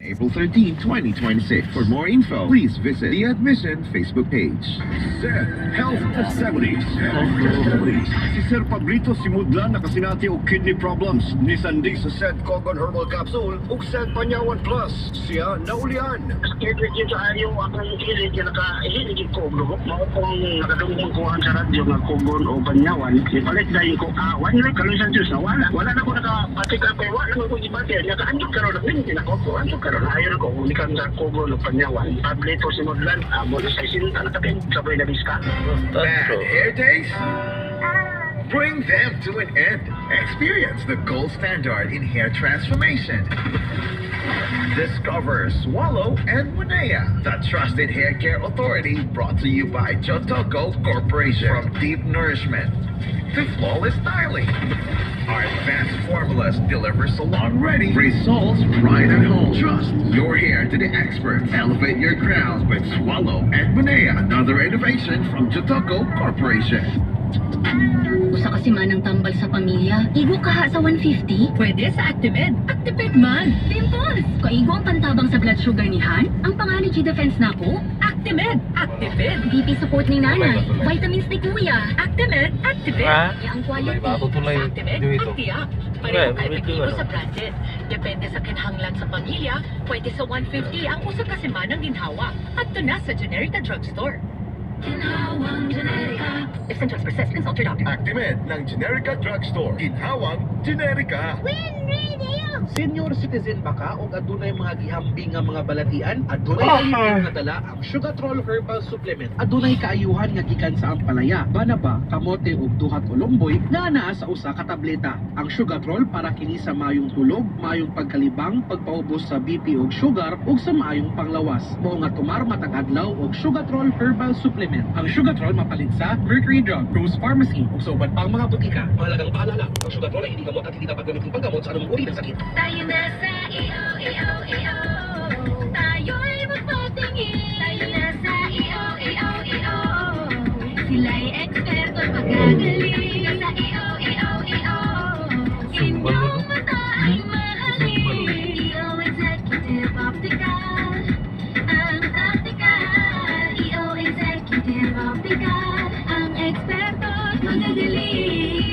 April 13, 2026. For more info, please visit the Admission Facebook page. Sir, Health Facilities. Si Sir Pablito Simudlan nakasinati og kidney problems. Ni Sandy sa Sed Cogon Herbal Capsule ug Sed Panyawan Plus. Siya naulian. Kaya dito ayaw akong hilig na nakahilig ko bro. Mao kong nakadungong kuhan sa radyo nga Cogon o Panyawan. Ipalit dahil ko awan na kalusan Diyos na wala. Wala na ko nakapatikal ko. Wala na ko ibate. Nakaanjok karon na pinagin ako. Anjok karon na ayaw ko. Ulikan sa Cogon o Panyawan. Pablito Simudlan. Mula sa isinta na tapin. Sabay na biska. Bad hair days? Bring them to an end. Experience the gold standard in hair transformation. Discover Swallow and Munea, the trusted hair care authority brought to you by Jotoko Corporation. From deep nourishment to flawless styling, our advanced formulas deliver salon-ready results right at home. Trust your hair to the experts. Elevate your crown with Swallow and Munea, another innovation from Jotoko Corporation. Usa kasi manang tambal sa pamilya. Igo kaha sa 150? Pwede sa Actimed. Actimed man. Pimples! Kaigo ang pantabang sa blood sugar ni Han. Ang pangalan si defense na ko. Actimed. Actimed. BP support ni nanay. Vitamins ni kuya. Actimed. Actimed. Kaya ang quality. Actimed. Actia. Pareho ka epektibo sa branded. Depende sa kinahanglan sa pamilya. Pwede sa 150 ang usa kasi manang ginhawa. At to na sa Generica Drugstore. Ginhawang Generica. If symptoms persist, consult your doctor. Actimed ng Generica Drugstore. Ginhawang Generica. Senior citizen ba ka o adunay mga gihambing nga mga balatian? Adunay alipin nga dala ang Sugatrol Herbal Supplement. Adunay kaayuhan nga gikan sa ampalaya, banaba, kamote ug duhat ulomboy nga naa sa usa ka tableta. Ang Sugatrol para kini sa mayong tulog, mayong pagkalibang, pagpaubos sa BP ug sugar ug sa mayong panglawas. Mao nga tumar matag adlaw og Sugatrol Herbal Supplement. Ang Sugatrol mapalit sa Mercury Drug, Rose Pharmacy ug sa uban pang mga butika. Mahalagang paalala, ang Sugatrol ay hindi gamot at hindi dapat gamitin paggamot sa anumang uri ng sakit. Tayo na sa EO. Tayo'y magpatingin. Tayo na sa EO. Sila'y eksperto at magagaling. Sa EO. Inyong mata ay mahalin. EO Executive Optical. Ang optical. EO Executive Optical. Ang eksperto at magagaling.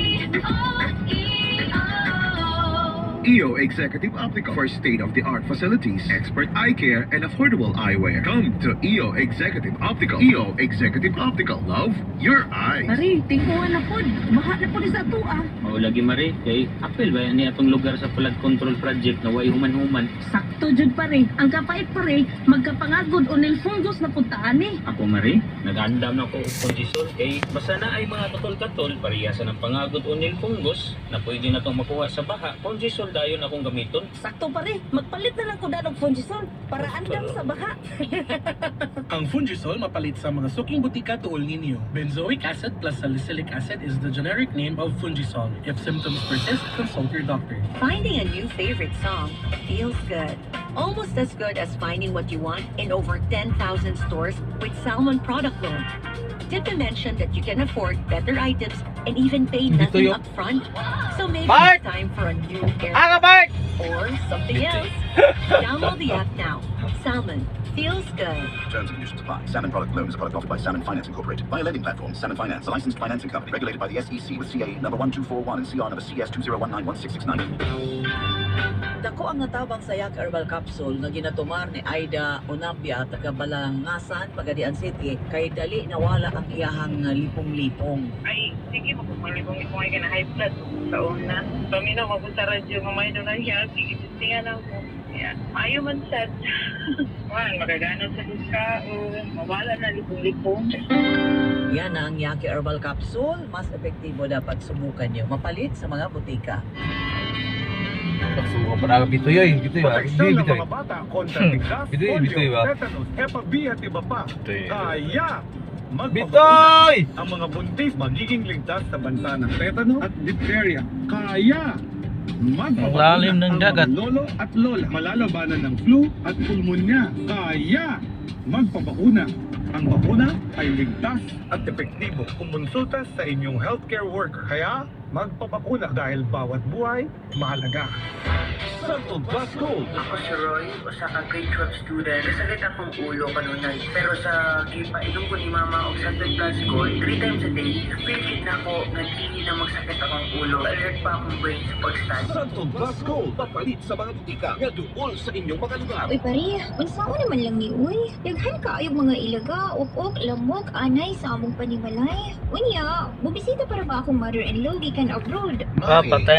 EO Executive Optical for state-of-the-art facilities, expert eye care, and affordable eyewear. Come to EO Executive Optical. EO Executive Optical. Love your eyes. Mari, tingkuhan na po. Maha na po sa ato ah. Mao lagi Mari, kay apel ba ni atong lugar sa flood control project na way human-human. Sakto jud pare. Ang kapait pare, magkapangagod o fungus na puntaan eh. Ako Mari, nag-andam na ko og kondisyon kay basta na ay mga katol-katol parehasa ng pangagod o fungus na pwede na tong makuha sa baha. Kondisyon dayon akong gamiton. Sakto pare, magpalit na lang ko danog Fungisol para andam sa baha. Ang Fungisol mapalit sa mga suking butika tuol ninyo. Benzoic acid plus salicylic acid is the generic name of Fungisol. If symptoms persist, consult your doctor. Finding a new favorite song feels good. Almost as good as finding what you want in over 10,000 stores with Salmon product loan. Did we mention that you can afford better items and even pay nothing upfront? So maybe it's time for a new air or something else. Download the app now. Salmon feels good. Terms and conditions apply. Salmon product loan is a product offered by Salmon Finance Incorporated. By a lending platform, Salmon Finance, a licensed financing company regulated by the SEC with CA number 1241 and CR number CS 20191669. Dako ang natabang sa Yak Herbal Capsule nga ginatumar ni Aida Onapia taga Balangasan, Pagadian City kay dali nawala ang iyahang lipong-lipong. Ay, sige, magpapalipong-lipong ay ka na high blood. Taon na. Pamina, mapunta radyo, mamay doon na siya. Sige, tingan ako. Yan. Ayaw man sad. Man, magagana sa guska o mawala na lipong-lipong. Yan ang Yak Herbal Capsule. Mas epektibo dapat subukan niyo. Mapalit sa mga butika. Suka para bitoy, Proteksyon ng mga bata kontra tigdas, Bitoy, polio, tetanus, Hep B at iba pa. Kaya Bitoy! ang mga buntis magiging ligtas sa banta ng tetanus at diphtheria. Kaya Lalim ng dagat. Ang mga lolo at lola malalabanan ng flu at pulmonya. Kaya magpabakuna. Ang bakuna ay ligtas at epektibo. Kumonsulta sa inyong healthcare worker. Kaya magpapakuna dahil bawat buhay mahalaga. Santo Plus Gold. Ako si Roy, usa ka grade 12 student. Nasakit akong ulo kanunay. Pero sa gipainom ko ni Mama og Santo Plus Gold, 3 times a day, feel na ako nga dili na magsakit akong ulo. Alert pa akong brain sa pag-study. Santo Plus Gold. Papalit sa mga butika nga duol sa inyong mga lugar. Uy pare, unsaon naman lang ni uy. Daghan ka ayog mga ilaga, uk-uk, lamok, anay sa among panimalay. Unya, bubisita para ba akong mother-in-law gikan abroad? Patay.